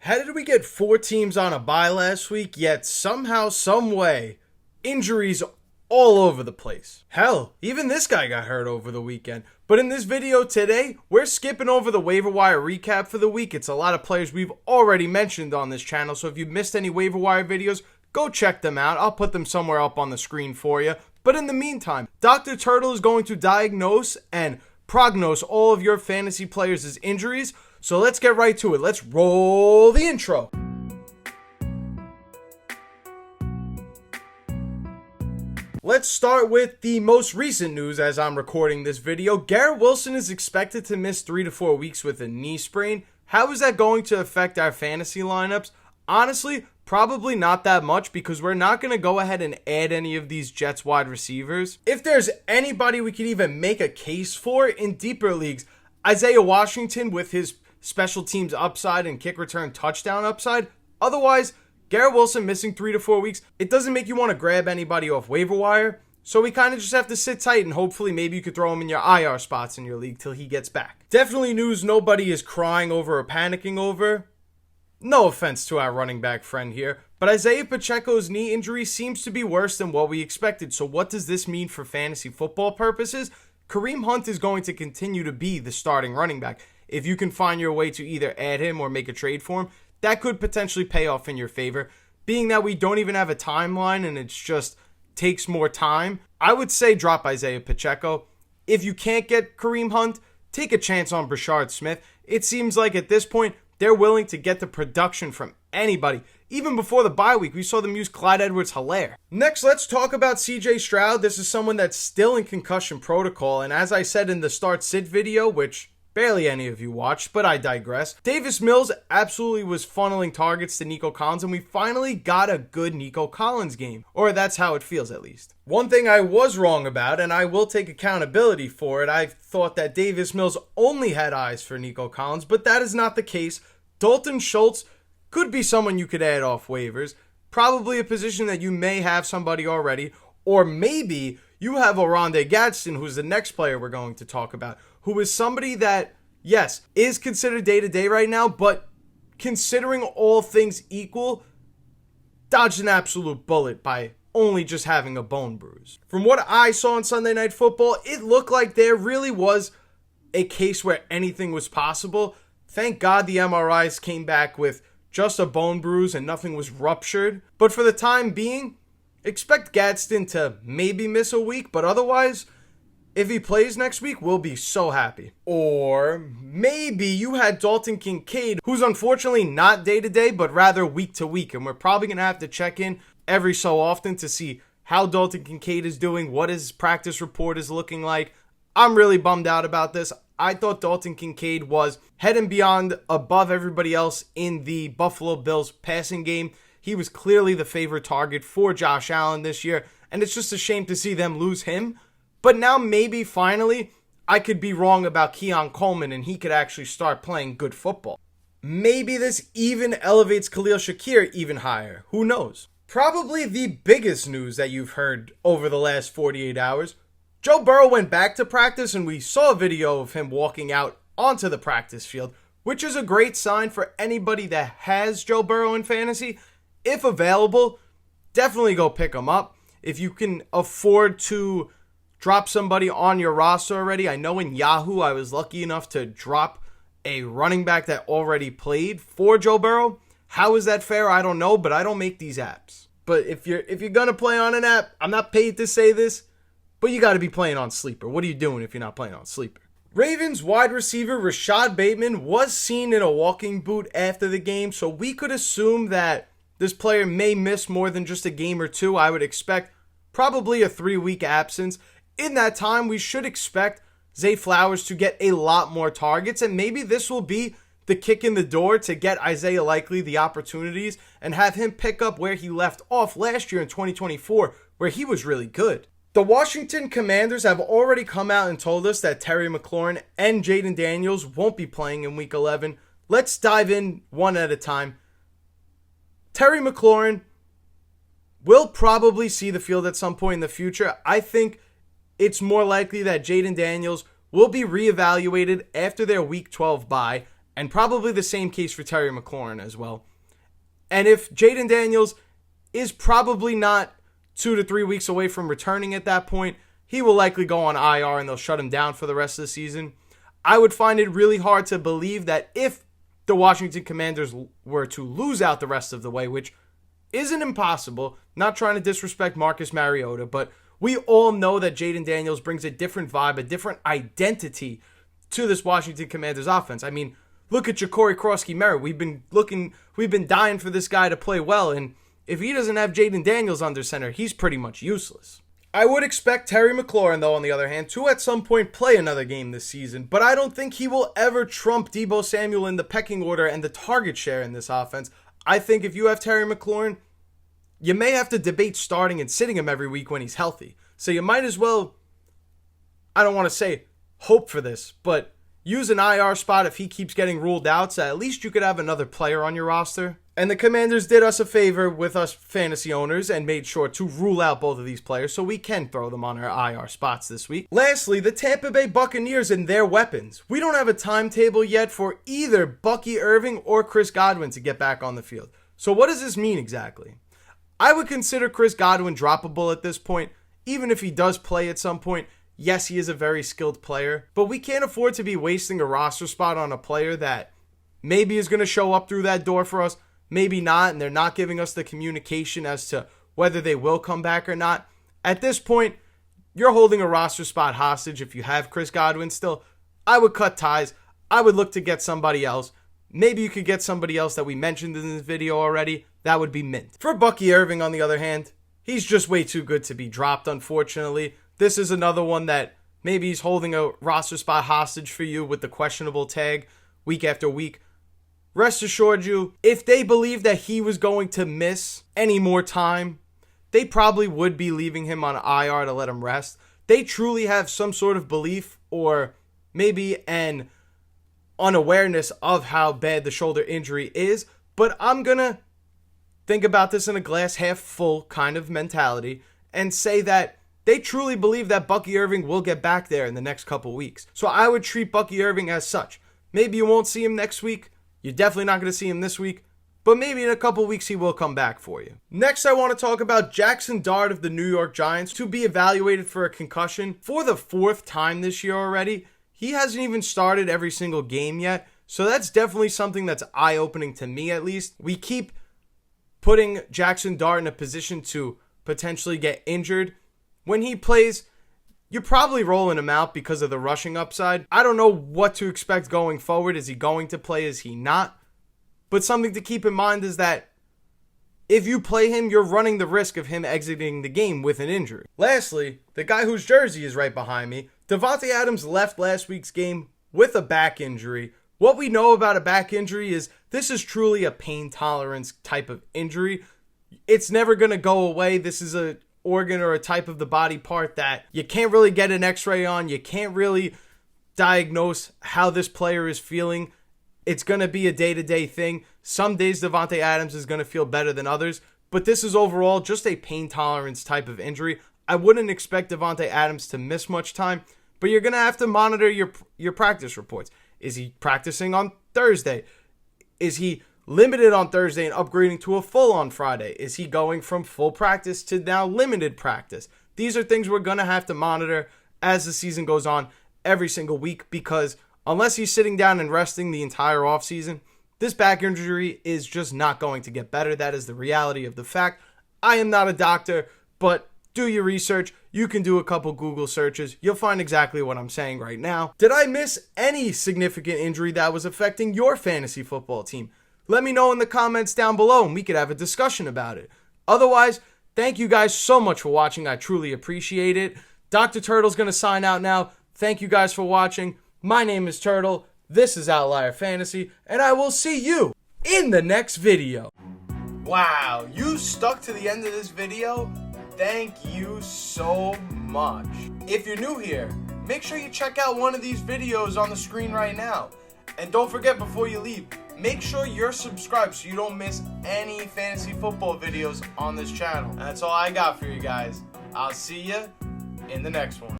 How did we get 4 teams on a bye last week, yet somehow, some way, injuries all over the place? Hell, even this guy got hurt over the weekend. But in this video today, we're skipping over the waiver wire recap for the week. It's a lot of players we've already mentioned on this channel, so if you missed any waiver wire videos, go check them out. I'll put them somewhere up on the screen for you. But in the meantime, Dr. Turtle is going to diagnose and prognose all of your fantasy players' injuries. So let's get right to it. Let's roll the intro. Let's start with the most recent news as I'm recording this video. Garrett Wilson is expected to miss 3 to 4 weeks with a knee sprain. How is that going to affect our fantasy lineups? Honestly, probably not that much because we're not going to go ahead and add any of these Jets wide receivers. If there's anybody we could even make a case for in deeper leagues, Isaiah Washington with his special teams upside and kick return touchdown upside. Otherwise, Garrett Wilson missing 3 to 4 weeks, it doesn't make you want to grab anybody off waiver wire. So we kind of just have to sit tight and hopefully maybe you could throw him in your IR spots in your league till he gets back. Definitely news nobody is crying over or panicking over. No offense to our running back friend here, but Isiah Pacheco's knee injury seems to be worse than what we expected. So what does this mean for fantasy football purposes? Kareem Hunt is going to continue to be the starting running back. If you can find your way to either add him or make a trade for him, that could potentially pay off in your favor. Being that we don't even have a timeline and it just takes more time, I would say drop Isiah Pacheco. If you can't get Kareem Hunt, take a chance on Brashard Smith. It seems like at this point, they're willing to get the production from anybody. Even before the bye week, we saw them use Clyde Edwards-Helaire. Next, let's talk about CJ Stroud. This is someone that's still in concussion protocol. And as I said in the start-sit video, which barely any of you watched, but I digress. Davis Mills absolutely was funneling targets to Nico Collins, and we finally got a good Nico Collins game. Or that's how it feels, at least. One thing I was wrong about, and I will take accountability for it, I thought that Davis Mills only had eyes for Nico Collins, but that is not the case. Dalton Schultz could be someone you could add off waivers. Probably a position that you may have somebody already, or maybe you have Oronde Gadsden, who's the next player we're going to talk about, who is somebody that, yes, is considered day-to-day right now, but considering all things equal, dodged an absolute bullet by only just having a bone bruise. From what I saw on Sunday Night Football, it looked like there really was a case where anything was possible. Thank God the MRIs came back with just a bone bruise and nothing was ruptured. But for the time being, expect Gadsden to maybe miss a week, but otherwise, if he plays next week, we'll be so happy. Or maybe you had Dalton Kincaid, who's unfortunately not day-to-day, but rather week-to-week. And we're probably going to have to check in every so often to see how Dalton Kincaid is doing, what his practice report is looking like. I'm really bummed out about this. I thought Dalton Kincaid was head and beyond above everybody else in the Buffalo Bills passing game. He was clearly the favorite target for Josh Allen this year, and it's just a shame to see them lose him. But now maybe finally I could be wrong about Keon Coleman and he could actually start playing good football. Maybe this even elevates Khalil Shakir even higher. Who knows? Probably the biggest news that you've heard over the last 48 hours. Joe Burrow went back to practice and we saw a video of him walking out onto the practice field, which is a great sign for anybody that has Joe Burrow in fantasy. If available, definitely go pick him up. If you can afford to drop somebody on your roster already. I know in Yahoo I was lucky enough to drop a running back that already played for Joe Burrow. How is that fair? I don't know, but I don't make these apps. But if you're gonna play on an app, I'm not paid to say this, but you got to be playing on Sleeper. What are you doing if you're not playing on Sleeper? Ravens wide receiver Rashod Bateman was seen in a walking boot after the game, so we could assume that this player may miss more than just a game or two. I would expect probably a 3-week absence. In that time, we should expect Zay Flowers to get a lot more targets, and maybe this will be the kick in the door to get Isaiah Likely the opportunities and have him pick up where he left off last year in 2024, where he was really good. The Washington Commanders have already come out and told us that Terry McLaurin and Jaden Daniels won't be playing in Week 11. Let's dive in one at a time. Terry McLaurin will probably see the field at some point in the future. I think it's more likely that Jaden Daniels will be reevaluated after their Week 12 bye, And probably the same case for Terry McLaurin as well. And if Jaden Daniels is probably not 2 to 3 weeks away from returning at that point, he will likely go on IR and they'll shut him down for the rest of the season. I would find it really hard to believe that if the Washington Commanders were to lose out the rest of the way, which isn't impossible, not trying to disrespect Marcus Mariota, but we all know that Jaden Daniels brings a different vibe, a different identity to this Washington Commanders offense. I mean, look at Ja'Cory Krosky-Merritt. We've been dying for this guy to play well, and if he doesn't have Jaden Daniels under center, he's pretty much useless. I would expect Terry McLaurin, though, on the other hand, to at some point play another game this season, but I don't think he will ever trump Deebo Samuel in the pecking order and the target share in this offense. I think if you have Terry McLaurin, you may have to debate starting and sitting him every week when he's healthy. So you might as well, I don't want to say hope for this, but use an IR spot if he keeps getting ruled out, so at least you could have another player on your roster. And the Commanders did us a favor with us fantasy owners and made sure to rule out both of these players so we can throw them on our IR spots this week. Lastly, the Tampa Bay Buccaneers and their weapons. We don't have a timetable yet for either Bucky, Irving, or Chris Godwin to get back on the field. So what does this mean exactly? I would consider Chris Godwin droppable at this point, even if he does play at some point. Yes, he is a very skilled player, but we can't afford to be wasting a roster spot on a player that maybe is going to show up through that door for us, maybe not, and they're not giving us the communication as to whether they will come back or not. At this point, you're holding a roster spot hostage if you have Chris Godwin still. I would cut ties. I would look to get somebody else. Maybe you could get somebody else that we mentioned in this video already. That would be mint. For Bucky Irving, on the other hand, he's just way too good to be dropped, unfortunately. This is another one that maybe he's holding a roster spot hostage for you with the questionable tag week after week. Rest assured you, if they believe that he was going to miss any more time, they probably would be leaving him on IR to let him rest. They truly have some sort of belief or maybe an unawareness of how bad the shoulder injury is, but I'm going to think about this in a glass half full kind of mentality and say that they truly believe that Bucky Irving will get back there in the next couple weeks. So I would treat Bucky Irving as such. Maybe you won't see him next week. You're definitely not going to see him this week. But maybe in a couple weeks he will come back for you. Next, I want to talk about Jaxson Dart of the New York Giants to be evaluated for a concussion for the 4th time this year already. He hasn't even started every single game yet. So that's definitely something that's eye-opening to me at least. We keep putting Jaxson Dart in a position to potentially get injured. When he plays, you're probably rolling him out because of the rushing upside. I don't know what to expect going forward. Is he going to play? Is he not? But something to keep in mind is that if you play him, you're running the risk of him exiting the game with an injury. Lastly, the guy whose jersey is right behind me, Davante Adams left last week's game with a back injury. What we know about a back injury is this is truly a pain tolerance type of injury. It's never going to go away. This is a organ or a type of the body part that you can't really get an x-ray on. You can't really diagnose how this player is feeling. It's going to be a day-to-day thing. Some days Davante Adams is going to feel better than others, but this is overall just a pain tolerance type of injury. I wouldn't expect Davante Adams to miss much time, but you're going to have to monitor your practice reports. Is he practicing on Thursday? Is he limited on Thursday and upgrading to a full on Friday? Is he going from full practice to now limited practice? These are things we're going to have to monitor as the season goes on every single week, because unless he's sitting down and resting the entire offseason, this back injury is just not going to get better. That is the reality of the fact. I am not a doctor, but do your research. You can do a couple Google searches. You'll find exactly what I'm saying right now. Did I miss any significant injury that was affecting your fantasy football team? Let me know in the comments down below and we could have a discussion about it. Otherwise, thank you guys so much for watching. I truly appreciate it. Dr. Turtle's going to sign out now. Thank you guys for watching. My name is Turtle. This is Outlier Fantasy, and I will see you in the next video. Wow, you stuck to the end of this video? Thank you so much. If you're new here, make sure you check out one of these videos on the screen right now. And don't forget, before you leave, make sure you're subscribed so you don't miss any fantasy football videos on this channel. That's all I got for you guys. I'll see you in the next one.